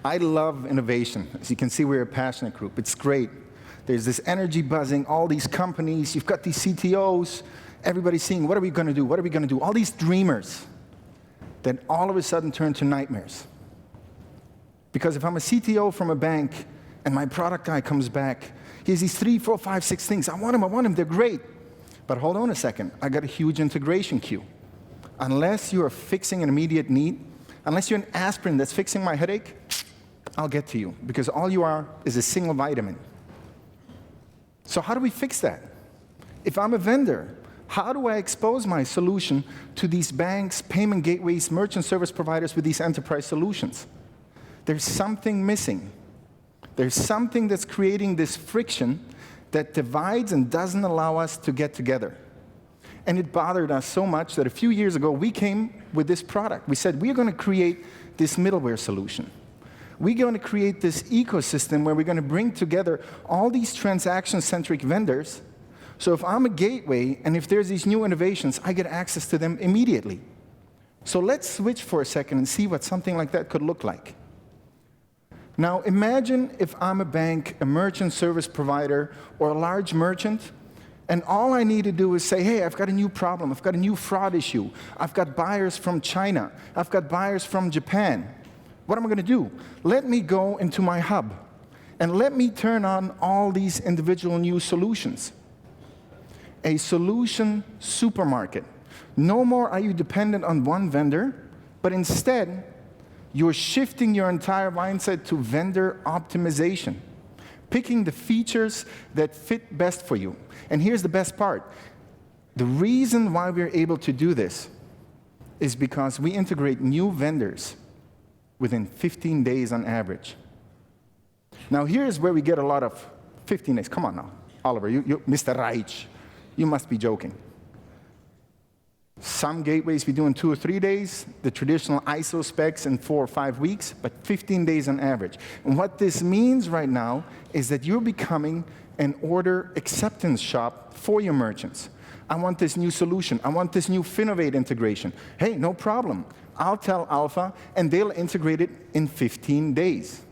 I love innovation. As you can see, we're a passionate group. It's great. There's this energy buzzing, all these companies, you've got these CTOs, everybody's seeing, what are we going to do? What are we going to do? All these dreamers that all of a sudden turn to nightmares. Because if I'm a CTO from a bank and my product guy comes back, he has these 3, 4, 5, 6 things. I want them, they're great. But hold on a second, I got a huge integration queue. Unless you are fixing an immediate need, unless you're an aspirin that's fixing my headache, I'll get to you. Because all you are is a single vitamin. So how do we fix that? If I'm a vendor, how do I expose my solution to these banks, payment gateways, merchant service providers with these enterprise solutions? There's something missing. There's something that's creating this friction that divides and doesn't allow us to get together. And it bothered us so much that a few years ago, we came with this product. We said, we're going to create this middleware solution. We're going to create this ecosystem where we're going to bring together all these transaction-centric vendors. So if I'm a gateway, and if there's these new innovations, I get access to them immediately. So let's switch for a second and see what something like that could look like. Now imagine if I'm a bank, a merchant service provider, or a large merchant, and all I need to do is say, hey, I've got a new problem, I've got a new fraud issue, I've got buyers from China, I've got buyers from Japan. What am I going to do? Let me go into my hub, and let me turn on all these individual new solutions. A solution supermarket. No more are you dependent on one vendor, but instead, you're shifting your entire mindset to vendor optimization, picking the features that fit best for you. And here's the best part. The reason why we're able to do this is because we integrate new vendors within 15 days on average. Now here's where we get a lot of 15 days. Come on now, Oliver, Mr. Reich, you must be joking. Some gateways we do in 2 or 3 days, the traditional ISO specs in 4 or 5 weeks, but 15 days on average. And what this means right now is that you're becoming an order acceptance shop for your merchants. I want this new solution. I want this new Finovate integration. Hey, no problem. I'll tell Alpha, and they'll integrate it in 15 days.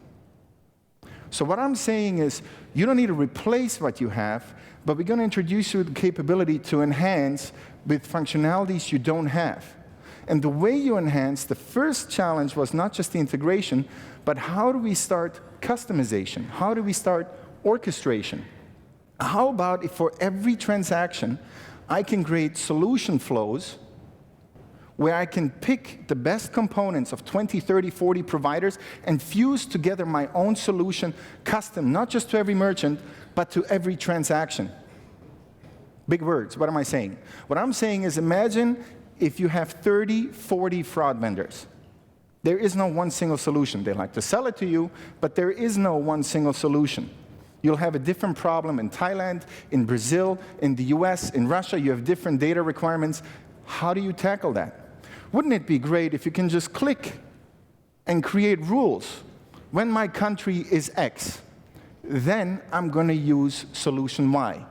So what I'm saying is, you don't need to replace what you have, but we're going to introduce you the capability to enhance with functionalities you don't have. And the way you enhance, the first challenge was not just the integration, but how do we start customization? How do we start orchestration? How about if for every transaction, I can create solution flows where I can pick the best components of 20, 30, 40 providers and fuse together my own solution, custom, not just to every merchant, but to every transaction. Big words, what am I saying? What I'm saying is, imagine if you have 30, 40 fraud vendors. There is no one single solution. They like to sell it to you, but there is no one single solution. You'll have a different problem in Thailand, in Brazil, in the US, in Russia. You have different data requirements. How do you tackle that? Wouldn't it be great if you can just click and create rules? When my country is X, then I'm going to use solution Y.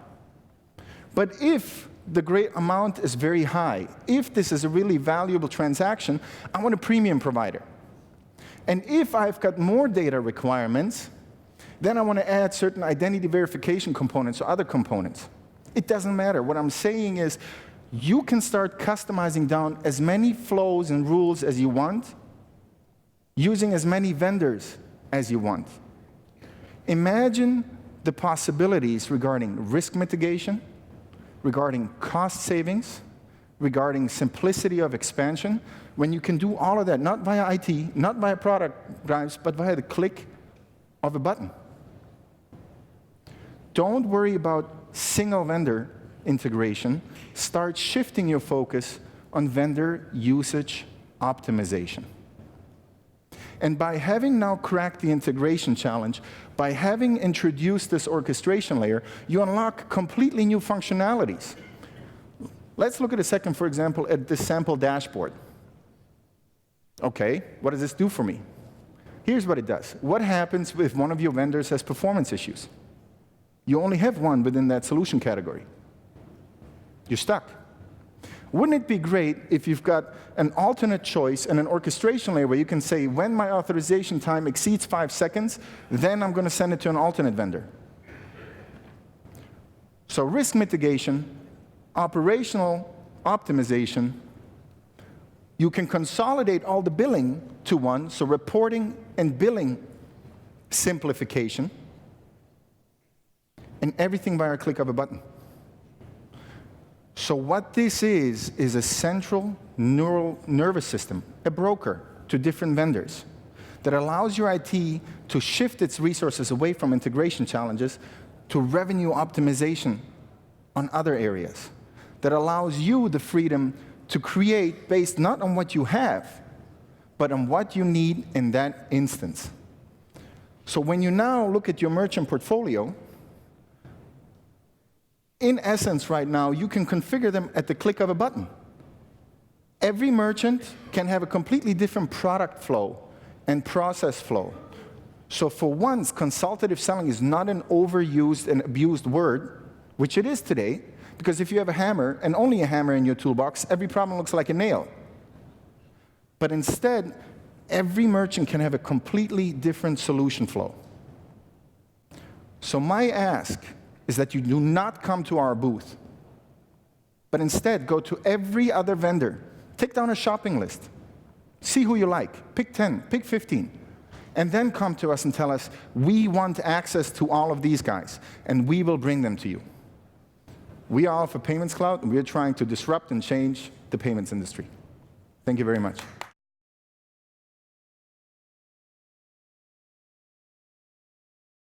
But if the great amount is very high, if this is a really valuable transaction, I want a premium provider. And if I've got more data requirements, then I want to add certain identity verification components or other components. It doesn't matter. What I'm saying is, you can start customizing down as many flows and rules as you want, using as many vendors as you want. Imagine the possibilities regarding risk mitigation, regarding cost savings, regarding simplicity of expansion, when you can do all of that, not via IT, not via product drives, but via the click of a button. Don't worry about single vendor integration. Start shifting your focus on vendor usage optimization. And by having now cracked the integration challenge, by having introduced this orchestration layer, you unlock completely new functionalities. Let's look at a second, for example, at this sample dashboard. Okay, what does this do for me? Here's what it does. What happens if one of your vendors has performance issues? You only have one within that solution category. You're stuck. Wouldn't it be great if you've got an alternate choice and an orchestration layer where you can say, when my authorization time exceeds 5 seconds, then I'm going to send it to an alternate vendor. So risk mitigation, operational optimization, you can consolidate all the billing to one, so reporting and billing simplification, and everything by a click of a button. So what this is a central neural nervous system, a broker to different vendors, that allows your IT to shift its resources away from integration challenges to revenue optimization on other areas, that allows you the freedom to create based not on what you have, but on what you need in that instance. So when you now look at your merchant portfolio, in essence right now, you can configure them at the click of a button. Every merchant can have a completely different product flow and process flow. So for once, consultative selling is not an overused and abused word, which it is today, because if you have a hammer, and only a hammer in your toolbox, every problem looks like a nail. But instead, every merchant can have a completely different solution flow. So my ask is that you do not come to our booth, but instead go to every other vendor, take down a shopping list, see who you like, pick 10, pick 15, and then come to us and tell us, we want access to all of these guys, and we will bring them to you. We are Alpha Payments Cloud, and we are trying to disrupt and change the payments industry. Thank you very much.